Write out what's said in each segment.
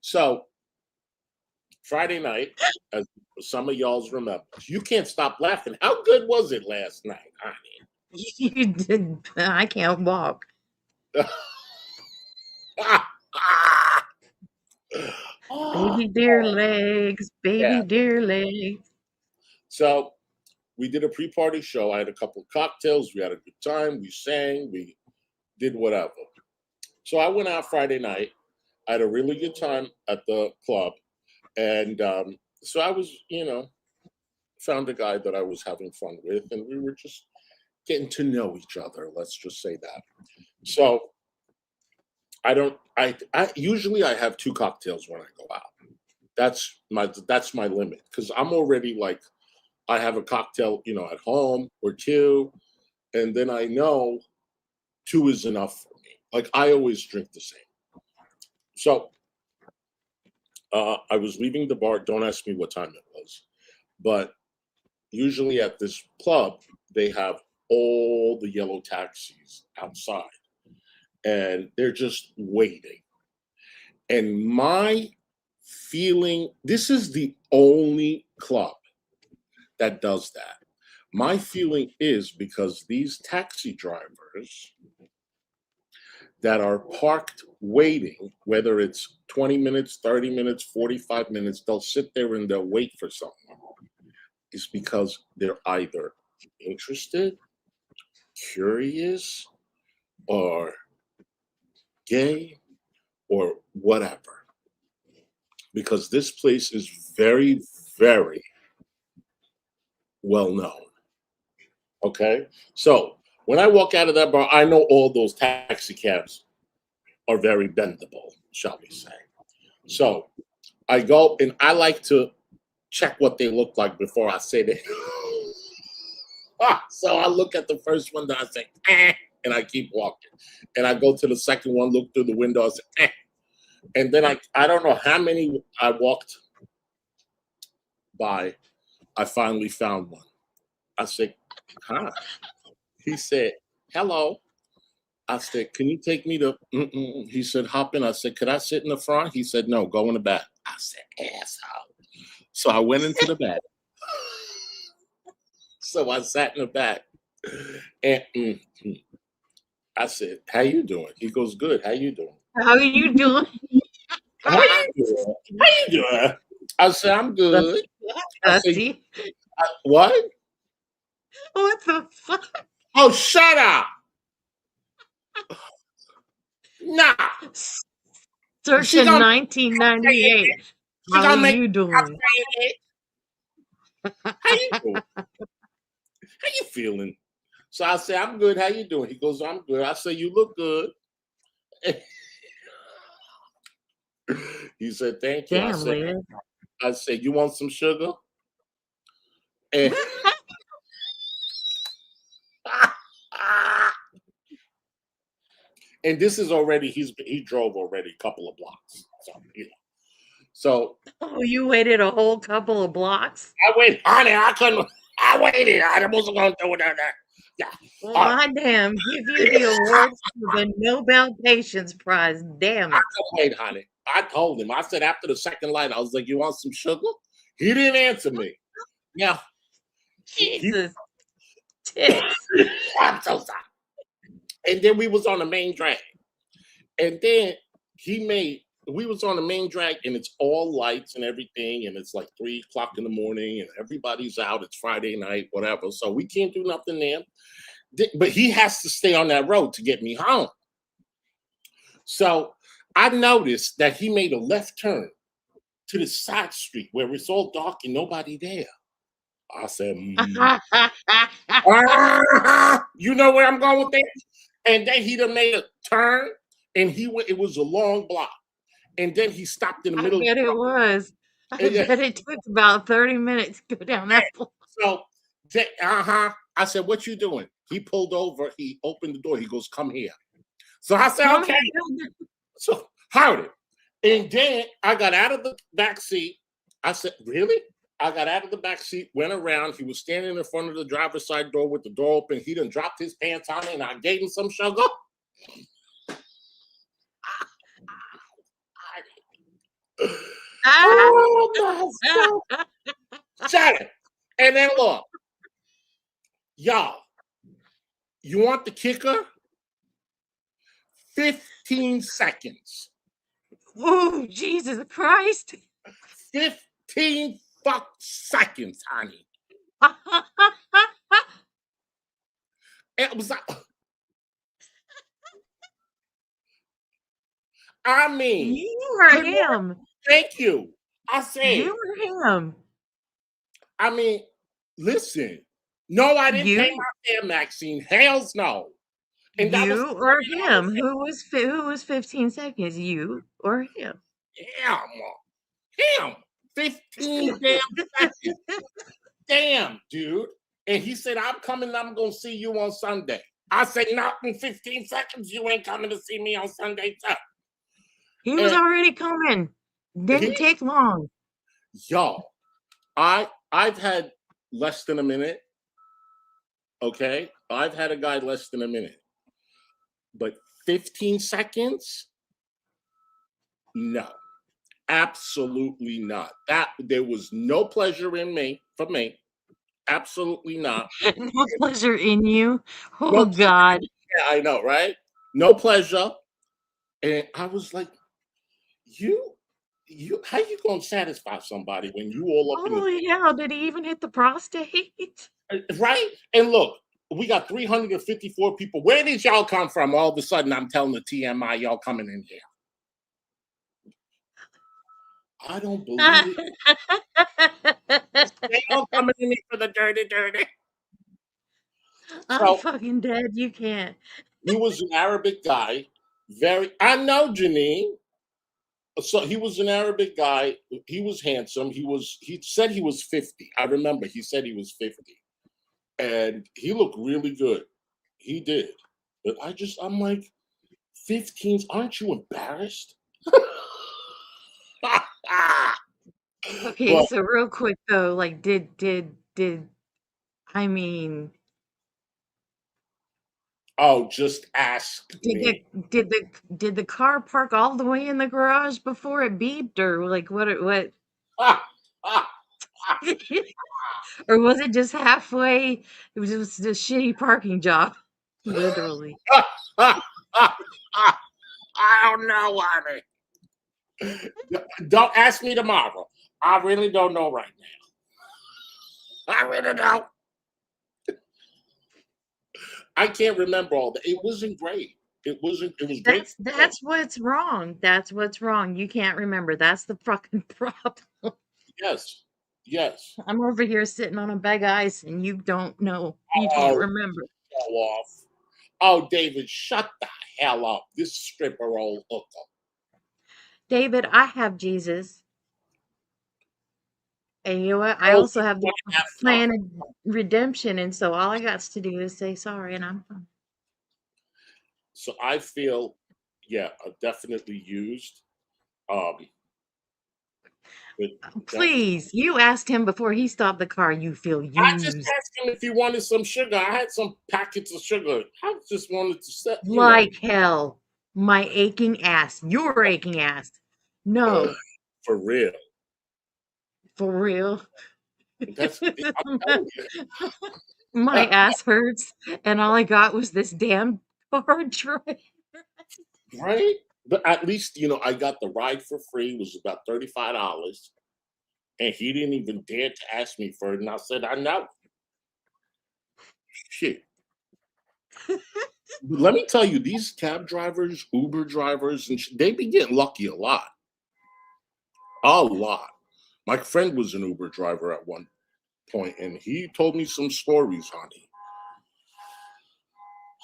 So Friday night, as some of y'all's remember, you can't stop laughing. How good was it last night, honey? You did. I can't walk. Baby deer legs, Yeah. baby deer legs. So we did a pre-party show. I had a couple of cocktails. We had a good time. We sang. We did whatever. So I went out Friday night. I had a really good time at the club, and so I was, found a guy that I was having fun with, and we were just getting to know each other. Let's just say that. So I don't. I usually I have two cocktails when I go out. That's my limit because I'm already like I have a cocktail, at home or two, and then I know two is enough for me. Like I always drink the same. So I was leaving the bar. Don't ask me what time it was, but usually at this club they have all the yellow taxis outside, and they're just waiting. And my feeling, this is the only club that does that. My feeling is because these taxi drivers that are parked waiting, whether it's 20 minutes, 30 minutes, 45 minutes, they'll sit there and they'll wait for someone. It's because they're either interested, curious, or gay, or whatever. Because this place is very, very well known. Okay? So when I walk out of that bar, I know all those taxi cabs are very bendable, shall we say. So I go and I like to check what they look like before I say that. So I look at the first one that I say, and I keep walking. And I go to the second one, look through the window, I say, And then I don't know how many I walked by. I finally found one. I said, hi. He said, hello. I said, can you take me to, he said, hop in. I said, could I sit in the front? He said, no, go in the back. I said, asshole. So I went into the back. So I sat in the back. And I said, how you doing? He goes, good. How you doing? How are you doing? How you doing? How you doing? I said, I'm good. I said, See? what? What the fuck? Oh, shut up. Nah. Search She in gonna 1998. she How are gonna make you doing? it. How you doing? How you feeling? So I say, I'm good. How you doing? He goes, I'm good. I say, you look good. He said, thank you. Damn, lady. I said, you want some sugar? And, and this is already he drove already a couple of blocks. So Oh, you waited a whole couple of blocks? I waited, honey. I waited. I wasn't gonna do it. Yeah. Well, goddamn, give you the award for the Nobel Patience Prize. Damn it. Wait, honey. I told him. I said after the second light, I was like, you want some sugar? He didn't answer me. Yeah. Jesus. Tits. I'm so sorry. And then we was on the main drag. And then we was on the main drag and it's all lights and everything. And it's like 3:00 in the morning and everybody's out. It's Friday night, whatever. So we can't do nothing there. But he has to stay on that road to get me home. So I noticed that he made a left turn to the side street where it's all dark and nobody there. I said, you know where I'm going with that? And then he done made a turn and it was a long block. And then he stopped in the middle. I bet it was. I bet it took about 30 minutes to go down that block. So, I said, what you doing? He pulled over. He opened the door. He goes, come here. So I said, okay. So, howdy. And then I got out of the back seat. I said, really? I got out of the back seat, went around. He was standing in front of the driver's side door with the door open. He done dropped his pants on me, and I gave him some sugar. Ah! Oh my God. Shut it. And then look, y'all, you want the kicker? 15 seconds. Oh, Jesus Christ. 15 fuck seconds, honey. It was like, I mean, You or good morning. him? Thank you. I said, You or him? I mean, listen. No, I didn't pay You? my fare, Maxine. Hells no. And that was You or him? Who was 15 seconds? You or him? him. Him. 15 damn seconds. Damn, dude. And he said, I'm coming, I'm gonna see you on Sunday. I said, not in 15 seconds, you ain't coming to see me on Sunday, too. He was And already coming. Didn't he, take long. y'all, I've had less than a minute. Okay. I've had a guy less than a minute. But 15 seconds? No. Absolutely not. That there was no pleasure in me for me. Absolutely not. No pleasure in you. No, Oh God. yeah, I know, right? No pleasure. And I was like, you, how you gonna satisfy somebody when you all up in the Holy hell! Did he even hit the prostate? right? And look, we got 354 people. Where did y'all come from? All of a sudden, I'm telling the TMI, y'all coming in here. I don't believe it. They all coming in here for the dirty, dirty. I'm So fucking dead. You can't. he was an Arabic guy. Very, I know Janine. So he was an Arabic guy. He was handsome. He said he was 50. I remember he said he was 50. And he looked really good. He did. But I'm like, 15s, aren't you embarrassed? Okay, But so real quick though, like, did I mean, oh, just ask did me. the car park all the way in the garage before it beeped, or like what? Or was it just halfway? It was just a shitty parking job, literally. I don't know, honey. Don't ask me tomorrow. I really don't know right now. I really don't. I can't remember all that. It wasn't great. It wasn't. It was great. That's what's wrong. That's what's wrong. You can't remember. That's the fucking problem. Yes. Yes. I'm over here sitting on a bag of ice, and you don't know. You can't Oh, remember. show off. Oh, David, shut the hell up. This stripper old hooker. David, I have Jesus. And you know what? I Oh, also you have the want to have fun. plan of redemption, and so all I got to do is say sorry, and I'm fine. So I feel, yeah, definitely used. Um, but that's. Please, you asked him before he stopped the car. You feel I just used, asked him if he wanted some sugar. I had some packets of sugar. I just wanted to set, like hell. My aching ass, your aching ass. No, for real. for real. That's. I'm telling you. My ass hurts, and all I got was this damn car drive. Right? But at least, I got the ride for free. It was about $35. And he didn't even dare to ask me for it. And I said, I know. Shit. But let me tell you, these cab drivers, Uber drivers, they be getting lucky a lot. A lot. My friend was an Uber driver at one point, and he told me some stories, honey.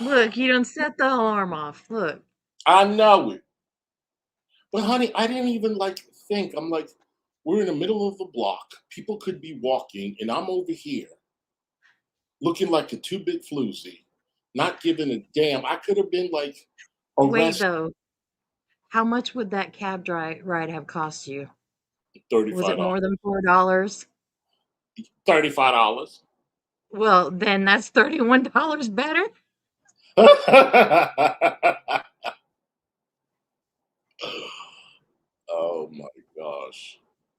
Look, you done set the alarm off. Look. I know it. But honey, I didn't even think. I'm like, we're in the middle of the block. People could be walking, and I'm over here looking like a two-bit floozy, not giving a damn. I could have been like Wait, arrested. though. How much would that cab ride have cost you? Was it $35. more than $4? $35. Well, then that's $31 better. Oh my gosh.